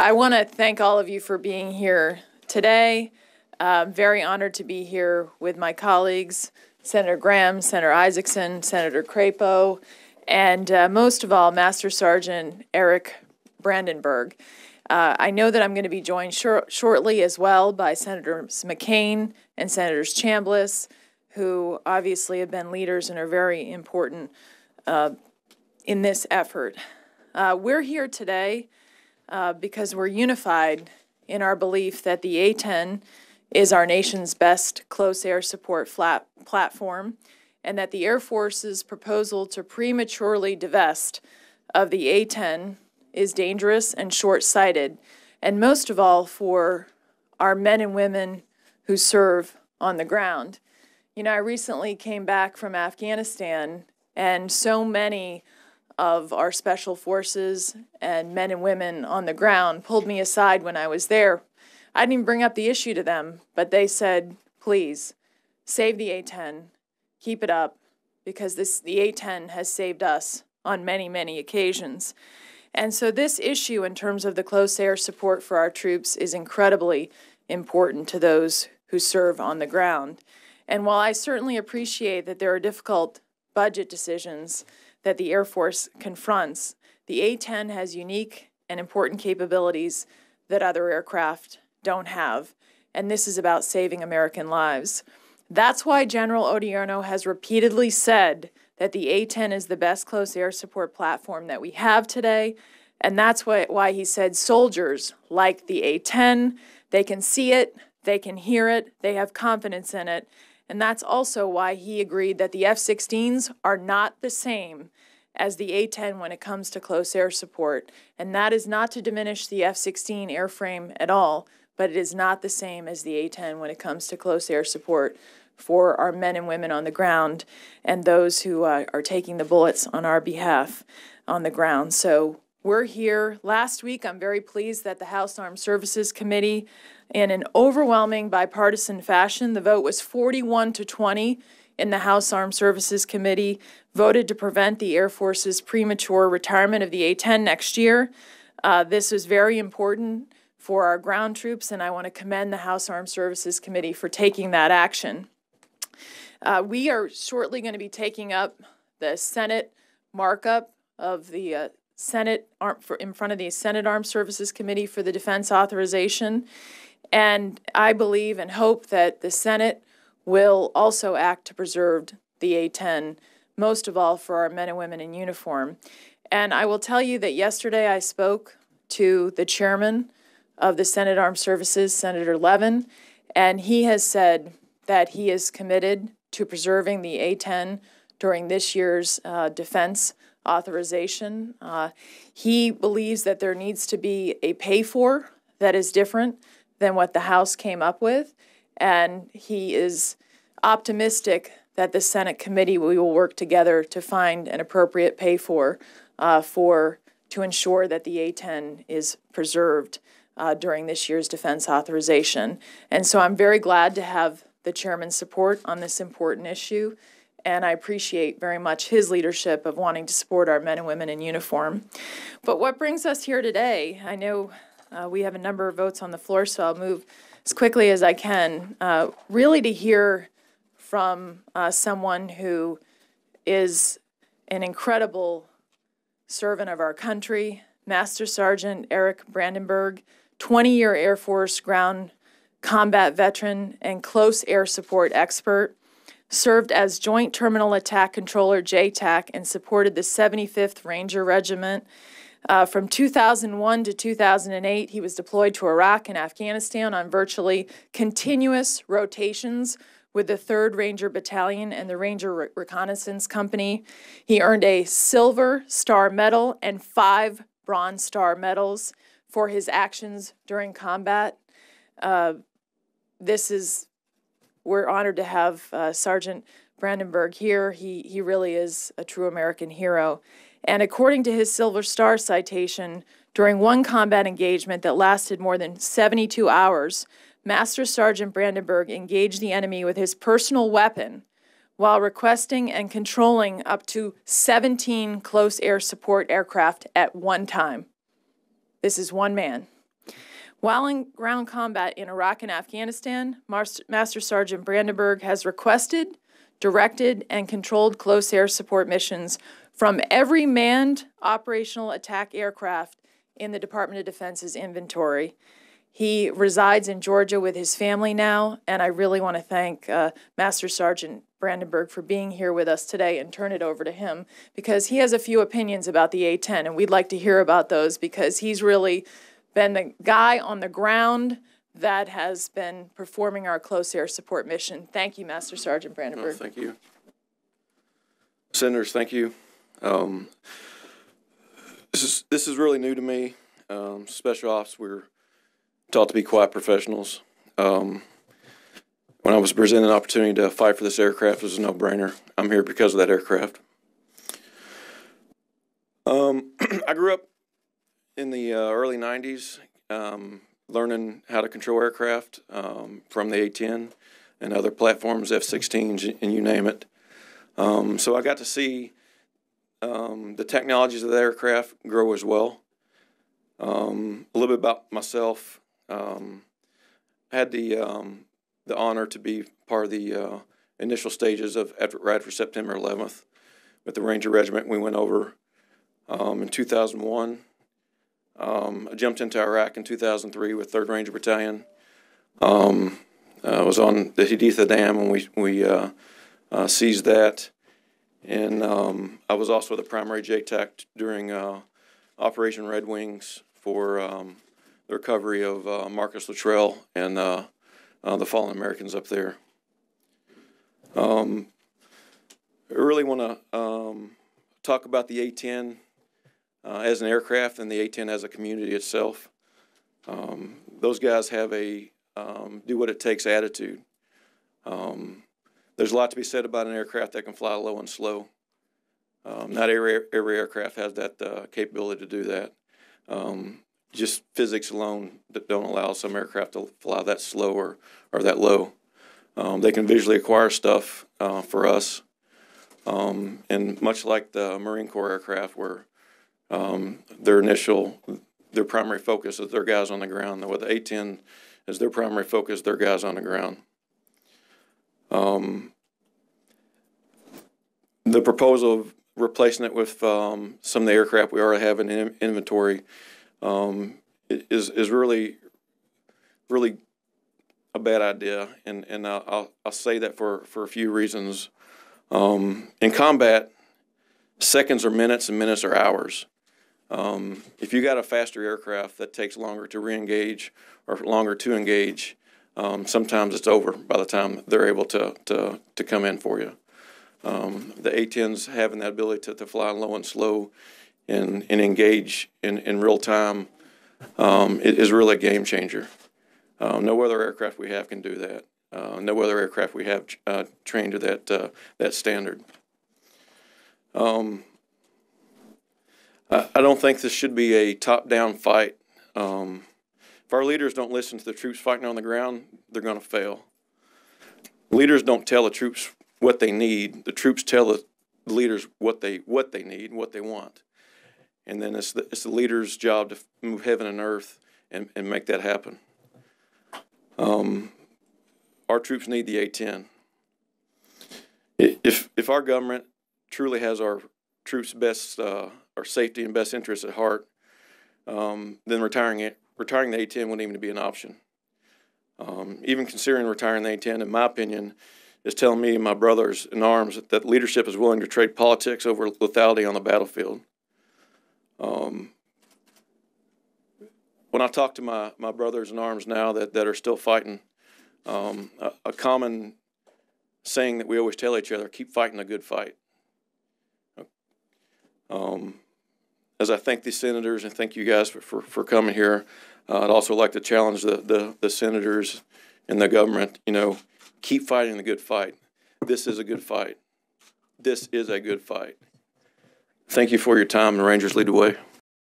I want to thank all of you for being here today. I'm very honored to be here with my colleagues, Senator Graham, Senator Isaacson, Senator Crapo, and most of all, Master Sergeant Eric Brandenburg. I know that I'm going to be joined shortly as well by Senators McCain and Senators Chambliss, who obviously have been leaders and are very important in this effort. We're here today because we're unified in our belief that the A-10 is our nation's best close air support platform, and that the Air Force's proposal to prematurely divest of the A-10 is dangerous and short-sighted, and most of all for our men and women who serve on the ground. You know, I recently came back from Afghanistan, and so many of our special forces and men and women on the ground pulled me aside when I was there. I didn't even bring up the issue to them, but they said, please, save the A-10, keep it up, because the A-10 has saved us on many, many occasions. And so this issue in terms of the close air support for our troops is incredibly important to those who serve on the ground. And while I certainly appreciate that there are difficult budget decisions that the Air Force confronts, the A-10 has unique and important capabilities that other aircraft don't have, and this is about saving American lives. That's why General Odierno has repeatedly said that the A-10 is the best close air support platform that we have today, and that's why he said soldiers like the A-10, they can see it, they can hear it, they have confidence in it. And that's also why he agreed that the F-16s are not the same as the A-10 when it comes to close air support. And that is not to diminish the F-16 airframe at all, but it is not the same as the A-10 when it comes to close air support for our men and women on the ground and those who are taking the bullets on our behalf on the ground. So we're here. Last week, I'm very pleased that the House Armed Services Committee, in an overwhelming bipartisan fashion, the vote was 41-20 in the House Armed Services Committee, voted to prevent the Air Force's premature retirement of the A-10 next year. This is very important for our ground troops, and I want to commend the House Armed Services Committee for taking that action. We are shortly going to be taking up the Senate markup of the Senate in front of the Senate Armed Services Committee for the defense authorization. And I believe and hope that the Senate will also act to preserve the A-10, most of all for our men and women in uniform. And I will tell you that yesterday I spoke to the chairman of the Senate Armed Services, Senator Levin, and he has said that he is committed to preserving the A-10 during this year's defense authorization. He believes that there needs to be a pay-for that is different than what the House came up with, and he is optimistic that the Senate committee will work together to find an appropriate pay-for to ensure that the A-10 is preserved during this year's defense authorization. And so I'm very glad to have the chairman's support on this important issue, and I appreciate very much his leadership of wanting to support our men and women in uniform. But what brings us here today, I know we have a number of votes on the floor, so I'll move as quickly as I can, really to hear from someone who is an incredible servant of our country, Master Sergeant Eric Brandenburg, 20-year Air Force ground combat veteran and close air support expert, served as Joint Terminal Attack Controller, JTAC, and supported the 75th Ranger Regiment. From 2001 to 2008, he was deployed to Iraq and Afghanistan on virtually continuous rotations with the 3rd Ranger Battalion and the Ranger Reconnaissance Company. He earned a Silver Star Medal and 5 Bronze Star Medals for his actions during combat. We're honored to have Sergeant Brandenburg here. He really is a true American hero. And according to his Silver Star citation, during one combat engagement that lasted more than 72 hours, Master Sergeant Brandenburg engaged the enemy with his personal weapon while requesting and controlling up to 17 close air support aircraft at one time. This is one man While in ground combat in Iraq and Afghanistan, Master Sergeant Brandenburg has requested, directed, and controlled close air support missions from every manned operational attack aircraft in the Department of Defense's inventory. He resides in Georgia with his family now, and I really want to thank Master Sergeant Brandenburg for being here with us today and turn it over to him because he has a few opinions about the A-10, and we'd like to hear about those because he's really been the guy on the ground that has been performing our close air support mission. Thank you, Master Sergeant Brandenburg. Thank you. Senators, thank you. This is really new to me. Special ops, we're taught to be quiet professionals. When I was presented an opportunity to fight for this aircraft, it was a no-brainer. I'm here because of that aircraft. I grew up in the early 90s, learning how to control aircraft from the A-10 and other platforms, F-16s, and you name it. So I got to see the technologies of the aircraft grow as well. A little bit about myself. I had the honor to be part of the initial stages of right after September 11th with the Ranger Regiment. We went over in 2001. I jumped into Iraq in 2003 with 3rd Ranger Battalion. I was on the Haditha Dam when we seized that. And I was also the primary JTAC during Operation Red Wings for the recovery of Marcus Luttrell and the fallen Americans up there. I really want to talk about the A-10 as an aircraft and the A-10 as a community itself. Those guys have a do what it takes attitude. There's a lot to be said about an aircraft that can fly low and slow. Not every aircraft has that capability to do that. Just physics alone that don't allow some aircraft to fly that slow or that low. They can visually acquire stuff for us. And much like the Marine Corps aircraft where their primary focus is their guys on the ground. With the A-10 is their primary focus, their guys on the ground. The proposal of replacing it with some of the aircraft we already have in inventory is really a bad idea, and I'll say that for a few reasons. In combat, seconds are minutes and minutes are hours. If you got a faster aircraft that takes longer to re-engage or longer to engage, sometimes it's over by the time they're able to come in for you. The A-10s having that ability to fly low and slow and engage in real time is really a game changer. No other aircraft we have can do that. No other aircraft we have trained to that standard. I don't think this should be a top-down fight. If our leaders don't listen to the troops fighting on the ground, they're going to fail. Leaders don't tell the troops what they need. The troops tell the leaders what they need, what they want. And then it's the leader's job to move heaven and earth and make that happen. Our troops need the A-10. If our government truly has our troops' best, our safety and best interests at heart, then retiring the A-10 wouldn't even be an option. Even considering retiring the A-10, in my opinion, is telling me and my brothers in arms that leadership is willing to trade politics over lethality on the battlefield. When I talk to my brothers in arms now that are still fighting, a common saying that we always tell each other, keep fighting a good fight. As I thank the senators and thank you guys for coming here, I'd also like to challenge the senators and the government, keep fighting the good fight. This is a good fight. This is a good fight. Thank you for your time, and Rangers lead the way.